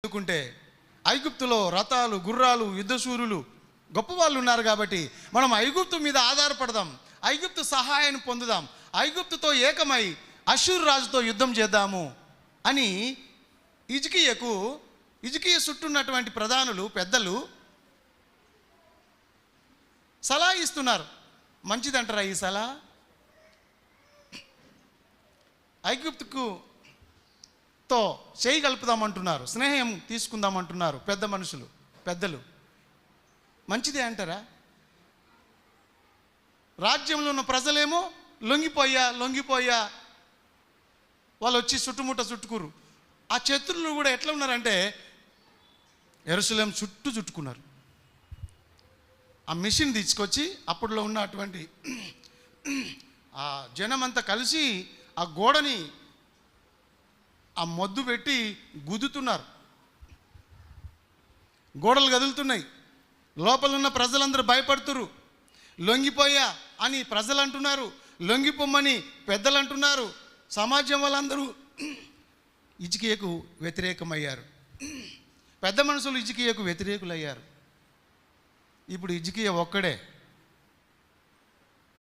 చదువుకుంటే ఐగుప్తులో రథాలు, గుర్రాలు, యుద్ధశూరులు గొప్పవాళ్ళు ఉన్నారు కాబట్టి మనం ఐగుప్తు మీద ఆధారపడదాం, ఐగుప్తు సహాయాన్ని పొందుదాం, ఐగుప్తుతో ఏకమై అష్షూరు రాజుతో యుద్ధం చేద్దాము అని హిజ్కియా చుట్టూ ఉన్నటువంటి ప్రధానులు, పెద్దలు సలహా ఇస్తున్నారు. మంచిదంటారా ఈ సలహా? ఐగుప్తుతో చేయి కలుపుదామంటున్నారు, స్నేహం తీసుకుందామంటున్నారు పెద్ద మనుషులు, పెద్దలు. మంచిదే అంటారా? రాజ్యంలో ఉన్న ప్రజలేమో లొంగిపోయా వాళ్ళు వచ్చి చుట్టుకురు. ఆ శత్రువులు కూడా ఎట్లా ఉన్నారంటే యెరూషలేం చుట్టూ చుట్టుకున్నారు. ఆ మిషన్ తీసుకొచ్చి అప్పట్లో ఉన్న అటువంటి ఆ జనమంతా కలిసి ఆ గోడని ఆ మొద్దు పెట్టి గుద్దుతున్నారు. గోడలు కదులుతున్నాయి. లోపల ఉన్న ప్రజలందరూ భయపడుతురు. లొంగిపోయా అని ప్రజలు అంటున్నారు, లొంగిపోమ్మని పెద్దలు అంటున్నారు. సమాజం వాళ్ళందరూ హిజ్కియాకు వ్యతిరేకమయ్యారు. పెద్ద మనుషులు హిజ్కియాకు వ్యతిరేకులయ్యారు. ఇప్పుడు హిజ్కియా ఒక్కడే